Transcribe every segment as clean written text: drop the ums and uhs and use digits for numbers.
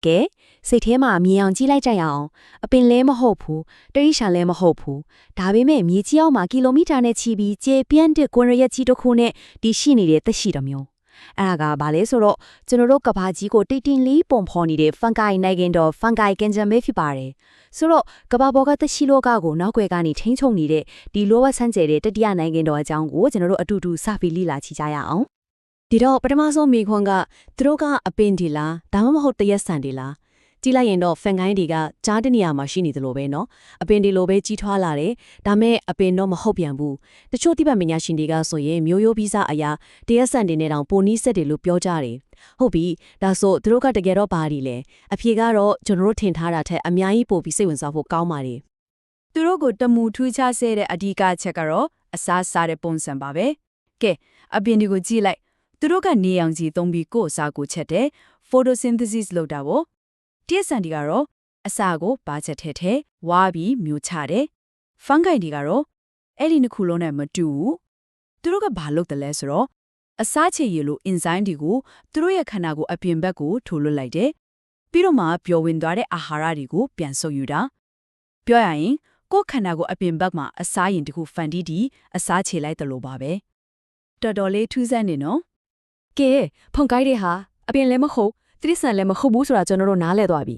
ကဲစိတ်ထဲမှာမြင်အောင်ကြည့်လိုက်ကြရအောင်အပင်လဲမဟုတ်ဘူးတရိရှာလဲမဟုတ်ဘူးဒါပေမဲ့မြေကြီးအောက်မှာကီလိုမီတာနဲ့ချီပြီးကျေပြန့်တဲ့ကွန်ရရက်ကြီးတစ်ခုနဲ့ဒီရှိနေတဲ့သက်ရှိတစ်မျိုးအဲ့ဒါကဘာလဲဆိုတော့ကျွန်တော်တို့ကဘာကြီးကိုတိတ်တင်လေးပုံဖော်နေတဲ့ fungi နိုင်ငံတော် fungi kingdom ပဲဖြစ်ပါတယ်ဆိုတော့ကဘာဘောကသက်ရှိလောကကိုနောက်ွယ်ကနေထိန်းချုပ်နေတဲ့ဒီလောဝဆန်းကျဲတဲ့တတိယနိုင်ငံတော်အကြောင်းကိုကျွန်တော်တို့အတူတူစပြီးလေ့လာကြည့်ကြရအောင်ဒီတော့ပထမဆုံးမိခွန်းကသူတို့ကအပင်ဒီလားဒါမှမဟုတ်တရက်ဆန်ဒီလားကြည့်လိုက်ရင်တော့ fungi တွေကကြားတဲ့နေရာမှာရှိနေသလိုပဲเนาะအပင်ဒီလိုပဲကြီးထွားလာတယ်ဒါမဲ့အပင်တော့မဟုတ်ပြန်ဘူးတချို့တိပပညာရှင်တွေကဆိုရင်မျိုးရိုးပြီးစားအရာတရက်ဆန်တွေနဲ့တောင်ပိုနီးဆက်တယ်လို့ပြောကြတယ်ဟုတ်ပြီဒါဆိုသူတို့ကတကယ်တော့ဘာဒီလဲအဖြေကတော့ကျွန်တော်တို့ထင်ထားတာထက်အများကြီးပိုပြီးစိတ်ဝင်စားဖို့ကောင်းပါတယ်သူတို့ကိုတမူထူးခြားစေတဲ့အဓိကချက်ကတော့အစားစားတဲ့ပုံစံပါပဲကဲအပင်တွေကိုကြည့်လိုက်သူတို့ကနေအောင်ကြီးသုံးပြီးကိုယ်အစာကိုချက်တယ် photosynthesis လုပ်တာပေါ့တရက်ဆန်တွေကတော့အစာကိုပါချက်ထဲဝါပြီးမျိုးချတယ် fungi တွေကတော့အဲ့ဒီနှစ်ခုလုံးနဲ့မတူဘူးသူတို့ကဘာလုပ်တယ်လဲဆိုတော့အစာချေရည်လို enzyme တွေကိုသူတို့ရဲ့ခန္ဓာကိုယ်အပြင်ဘက်ကိုထိုးလွှတ်လိုက်တယ်ပြီးတော့မှပျော်ဝင်သွားတဲ့အာဟာရတွေကိုပြန်ဆုပ်ယူတာပြောရရင်ကိုယ်ခန္ဓာကိုယ်အပြင်ဘက်မှာအစာရင်တခုဖန်တီးပြီးအစာချေလိုက်တယ်လို့ပါပဲတော်တော်လေးထူးဆန်းနေနော်ကဲဖုန်ကိုင်းတဲ့ဟာအပင်လည်းမဟုတ်တိရစ္ဆာန်လည်းမဟုတ်ဘူးဆိုတာကျွန်တော်တို့နားလည်သွားပြီ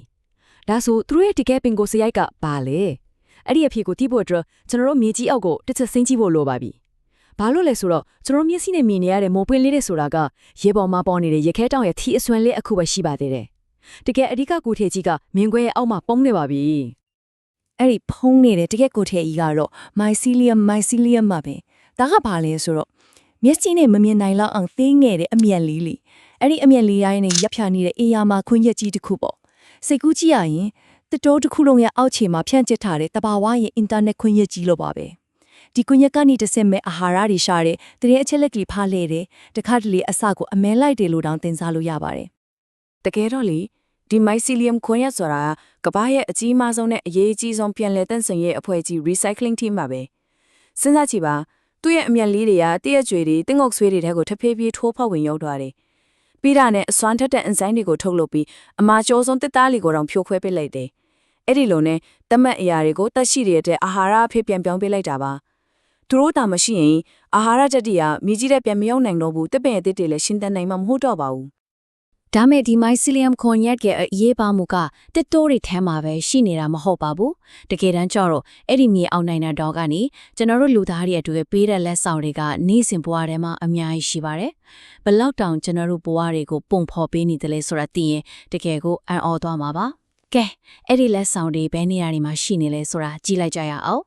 ဒါဆိုသူတို့ရဲ့တကယ်ပင်ကိုစရိုက်ကဘာလဲအဲ့ဒီအဖြစ်ကိုသိဖို့အတွက်ကျွန်တော်တို့မြေကြီးအောက်ကိုတစ်ချက်ဆင်းကြည့်ဖို့လိုပါပြီဘာလို့လဲဆိုတော့ကျွန်တော်မျက်စိနဲ့မြင်နေရတဲ့မုံပွင့်လေးတွေဆိုတာကရေပေါ်မှာပေါ်နေတဲ့ရခဲတောင်ရဲ့ထီအစွမ်းလေးအခုပဲရှိပါသေးတယ်တကယ်အဓိကကိုထေကြီးကမြင်ခွဲရဲ့အောက်မှာပုံနေပါပြီအဲ့ဒီဖုံးနေတဲ့တကယ်ကိုထေကြီးကတော့ mycelium မှာပဲဒါကဘာလဲဆိုတော့မျက်စိနဲ့မမြင်နိုင်လောက်အောင်သိငယ်တဲ့အမြက်လေးလေအဲ့ဒီအမြက်လေးရိုင်းနဲ့ရပ်ဖြာနေတဲ့အေးယာမှာခွင်းရက်ကြီးတစ်ခုပေါ့စိတ်ကူးကြည့်ရရင်တတိုးတစ်ခုလုံးရဲ့အောက်ခြေမှာဖြန့်ကျက်ထားတဲ့တဘာဝရဲ့အင်တာနက်ခွင်းရက်ကြီးလို့ပါပဲဒီခွင်းရက်ကနေတစ်စက်မဲ့အာဟာရတွေရှာတဲ့တရေအချက်လက်ကလေးဖားလဲတယ်တခါတလေအစကိုအမဲလိုက်တယ်လို့တောင်သင်စားလို့ရပါတယ်တကယ်တော့လေဒီ mycelium ခွင်းရက်ဆိုတာကမ္ဘာရဲ့အကြီးမားဆုံးနဲ့အရေးအကြီးဆုံးပြန်လည်တန့်စင်ရဲ့အဖွဲ့ကြီး recycling team ပါပဲစဉ်းစားကြည့်ပါသူ့ရဲ့အမြက်လေးတွေကတရက်ကျွေတွေတင်းငုတ်ဆွေးတွေထဲကိုထပ်ဖြည်းဖြည်းထိုးဖောက်ဝင်ရောက်သွားတယ်ပြီးတာနဲ့အစွမ်းထက်တဲ့ enzyme တွေကိုထုတ်လုပ်ပြီးအမာကျော်ဆုံးတစ်သားလီကိုတောင်ဖြိုခွဲပစ်လိုက်တယ်အဲ့ဒီလိုနဲ့တမတ်အရာတွေကိုတက်ရှိတဲ့အာဟာရအဖြစ်ပြန်ပြောင်းပေးလိုက်တာပါသူတို့တာမရှိရင်အာဟာရဓာတ်တွေကမြေကြီးတဲ့ပြန်မရောက်နိုင်တော့ဘူးတစ်ပင်အသစ်တွေလည်းရှင်းတန်းနိုင်မှာမဟုတ်တော့ပါဘူးဒါမဲ့ဒီ mycelium ခွန်ရက်ရဲ့အရေးပါမှုကတစ်တိုးတွေထဲမှာပဲရှိနေတာမဟုတ်ပါဘူးတကယ်တမ်းကျတော့အဲ့ဒီမြေအောင်နိုင်တဲ့တော့ကနေကျွန်တော်တို့လူသားတွေအတွက်ပေးတဲ့လက်ဆောင်တွေကနေ့စဉ်ဘဝထဲမှာအများကြီးရှိပါတယ်ဘလောက်တောင်ကျွန်တော်တို့ဘဝတွေကိုပုံဖော်ပေးနေတယ်လဲဆိုတာသိရင်တကယ်ကိုအံ့ဩသွားမှာပါကဲအဲ့ဒီလက်ဆောင်တွေဘယ်နေရာတွေမှာရှိနေလဲဆိုတာကြည့်လိုက်ကြရအောင်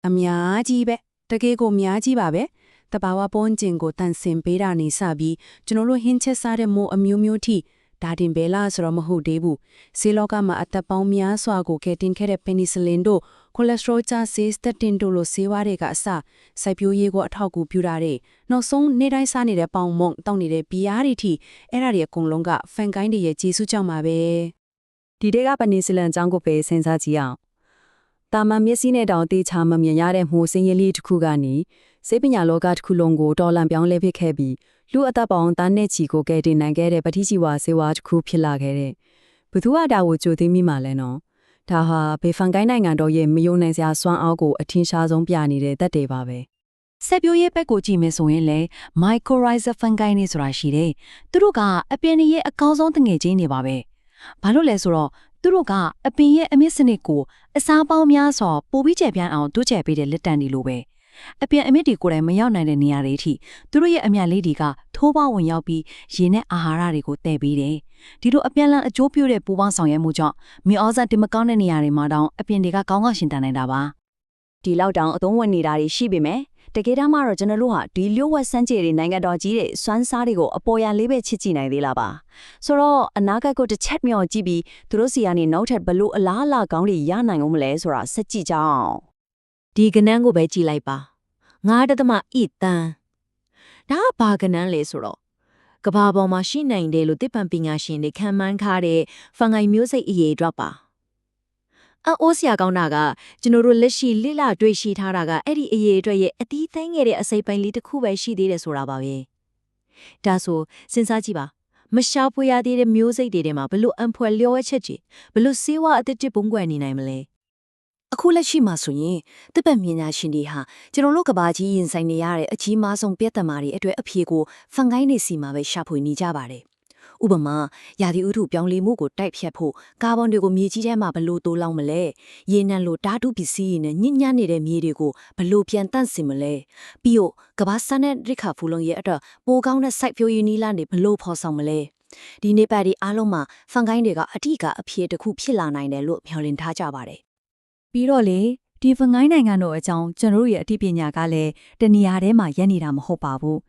အများကြီးပဲတကယ်ကိုအများကြီးပါပဲတဘာဝပုံကျင်ကိုတန်ဆင်ပေးတာနေစပြီးကျွန်တော်တို့ဟင်းချက်စားတဲ့မိုးအမျိုးမျိုးထိဒါတင်ပဲလားဆိုတော့မဟုတ်သေးဘူးဆေးလောကမှာအသက်ပေါင်းများစွာကိုကယ်တင်ခဲ့တဲ့ penicillin တို့ကိုလက်စထရိုကျဆေးစတက်တင်တို့လိုဆေးဝါးတွေကအစစိုက်ပျိုးရေးကိုအထောက်အကူပြုတာတဲ့နောက်ဆုံးနေ့တိုင်းစားနေတဲ့ပေါင်မုံတောက်နေတဲ့ဘီယာတွေထိအဲ့ဒါတွေအကုန်လုံးက fungi တွေရဲ့ကျေးဇူးကြောင့်ပါပဲဒီတွေက penicillin အကြောင်းကိုပဲစဉ်းစားကြည့်အောင်တာမန်မျက်စိနဲ့တောင်တေချာမမြင်ရတဲ့မှုစင်းရည်လေးတစ်ခုကနေစေပညာလောကတစ်ခုလုံးကိုတော်လန်ပြောင်းလဲဖြစ်ခဲ့ပြီးလူအသက်ပေါင်းသားနဲ့ချီကိုကယ်တင်နိုင်ခဲ့တဲ့ပဋိဇီဝဆေးဝါးတစ်ခုဖြစ်လာခဲ့တဲ့ဘသူကဒါကိုကြိုသိမိမှလဲနော်ဒါဟာဘေဖန်ကိုင်းနိုင်ငံတော်ရဲ့မယုံနိုင်စရာစွမ်းအားကိုအထင်ရှားဆုံးပြနေတဲ့သက်တွေပါပဲဆက်ပြိုးရဲ့ဘက်ကိုကြည့်မယ်ဆိုရင်လေ mycorrhiza fungi နေဆိုတာရှိတယ်သူတို့ကအပင်ရဲ့အကောင်းဆုံးတငယ်ချင်းတွေပါပဲဘာလို့လဲဆိုတော့သူတို့ကအပင်ရဲ့အမြင့်စနစ်ကိုအစားပေါင်းများစွာပိုပြီးကျယ်ပြန့်အောင်တိုးချဲ့ပေးတဲ့လက်တံတွေလိုပဲအပြင်အမြင့်တွေကိုယ်တိုင်မရောက်နိုင်တဲ့နေရာတွေအထိသူတို့ရဲ့အမြတ်လေးတွေကထိုးပေါင်းဝင်ရောက်ပြီးရေနဲ့အာဟာရတွေကိုတည်ပေးတယ်ဒီလိုအပြန်လန်းအကျိုးပြုတဲ့ပူပေါင်းဆောင်ရွက်မှုကြောင့်မြေဩဇာတင်မကောင်းတဲ့နေရာတွေမှာတောင်အပြင်တွေကကောင်းကောင်းရှင်တန်နိုင်တာပါဒီလောက်တောင်အသုံးဝင်နေတာတွေရှိပေမဲ့တကယ်တမ်းမှာတော့ကျွန်တော်တို့ဟာဒီလျှို့ဝှက်စမ်းကြယ်တွေနိုင်ငံတော်ကြီးတွေစွမ်းစားတွေကိုအပေါ်ရန်လေးပဲချစ်ကြည့်နိုင်သေးလားပါဆိုတော့အနာဂတ်ကိုတစ်ချက်မြော်ကြည့်ပြီးသူတို့စီကနေနောက်ထပ်ဘလို့အလားအလာကောင်းတွေရနိုင်အောင်မလဲဆိုတာစက်ကြည့်ကြအောင်ဒီကနန်းကိုပဲကြည့်လိုက်ပါ9.1တန်းဒါကဘာကနန်းလဲဆိုတော့ကဘာပေါ်မှာရှိနိုင်တယ်လို့တစ်ပံပညာရှင်တွေခန့်မှန်းထားတဲ့ fungi မျိုးစိတ်အရေးအတွက်ပါအိုးစရာကောင်းတာကကျွန်တော်တို့လက်ရှိလိလတွေ့ရှိထားတာကအဲ့ဒီအရေးအတွက်ရဲ့အတီးသိမ်းငယ်တဲ့အစိပ်ပိုင်းလေးတစ်ခုပဲရှိသေးတယ်ဆိုတာပါပဲဒါဆိုစဉ်းစားကြည့်ပါ မရှာဖွေရသေးတဲ့မျိုးစိတ်တွေထဲမှာဘလို့အံဖွယ်လျော်ဝဲချက်ကြီးဘလို့စေဝါအသစ်တစ်ပုံကွယ်နေနိုင်မလဲ အခုလက်ရှိမှာဆိုရင်တစ်ပတ်မြညာရှင်တွေဟာကျွန်တော်တို့ကဘာကြီးရင်ဆိုင်နေရတဲ့အကြီးမားဆုံးပြဿနာတွေအတွက်အဖြေကိုဖန်ကိုင်းနေစီမှာပဲရှာဖွေနေကြပါတယ်။ဥပမာရာသီဥတုပြောင်းလဲမှုကိုတိုက်ဖြတ်ဖို့ကာဗွန်တွေကိုမြေကြီးထဲမှာဘလို့တိုးလောင်မလဲ။ရေနံလိုဓာတုပစ္စည်းတွေနဲ့ညစ်ညမ်းနေတဲ့မြေတွေကိုဘလို့ပြန်တန့်စင်မလဲ။ပြီးတော့ကဘာစံတဲ့ရိခါဖူလုံးရဲ့အတွက်ပိုကောင်းတဲ့စိုက်ပျိုးရေးနည်းလမ်းတွေဘလို့ဖော်ဆောင်မလဲ။ဒီနေ့ပတ်ဒီအားလုံးမှာဖန်ကိုင်းတွေကအထီးကအဖြေတစ်ခုဖြစ်လာနိုင်တယ်လို့မျှော်လင့်ထားကြပါတယ်။ ပြီးတော့လေဒီဖငိုင်းနိုင်ငံတို့အကြောင်းကျွန်တော်တို့ရဲ့အသိပညာကလည်းတနေရာထဲမှာရပ်နေတာမဟုတ်ပါဘူး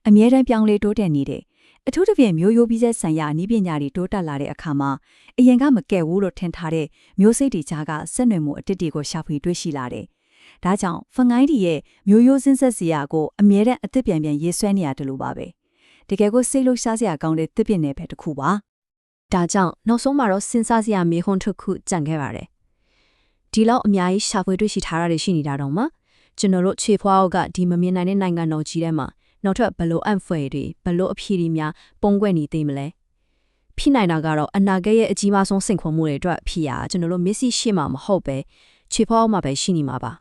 အမြဲတမ်းပြောင်းလဲတိုးတက်နေတယ်အထူးသဖြင့်မျိုးရိုးပြီးဆက်ဆံရနည်းပညာတွေတိုးတက်လာတဲ့အခါမှာအရင်ကမကဲဘူးလို့ထင်ထားတဲ့မျိုးစိတ်တွေကြားကဆက်နွယ်မှုအတစ်တွေကိုရှာဖွေတွေ့ရှိလာတယ်ဒါကြောင့်ဖငိုင်းတွေရဲ့မျိုးရိုးစင်းဆက်စရာကိုအမြဲတမ်းအသစ်ပြန်ရေးဆွဲနေရတယ်လို့ပါပဲတကယ်ကိုစိတ်လှုပ်ရှားစရာကောင်းတဲ့သစ်ပင်တွေပဲတစ်ခုပါ ဒါကြောင့်နောက်ဆုံးမှာတော့စဉ်းစားစရာမေးခွန်းတစ်ခုကြံခဲ့ပါတယ်ဒီလောက်အများကြီးရှာဖွေတွေ့ရှိထားတာတွေရှိနေတာတော့မှကျွန်တော်တို့ခြေဖွားအောက်ကဒီမမြင်နိုင်တဲ့နိုင်ငံတော်ကြီးထဲမှာနောက်ထပ်ဘလို့အံ့ဖွယ်တွေဘလို့အဖြေတွေများပုံကွက်နေသေးမလဲဖြစ်နိုင်တာကတော့အနာဂတ်ရဲ့အကြီးမားဆုံးစိန်ခေါ်မှုတွေအတွက်ဖြစ်ရကျွန်တော်တို့မျက်စိရှိမှမဟုတ်ပဲခြေဖွားအောက်မှာပဲရှိနေမှာပါ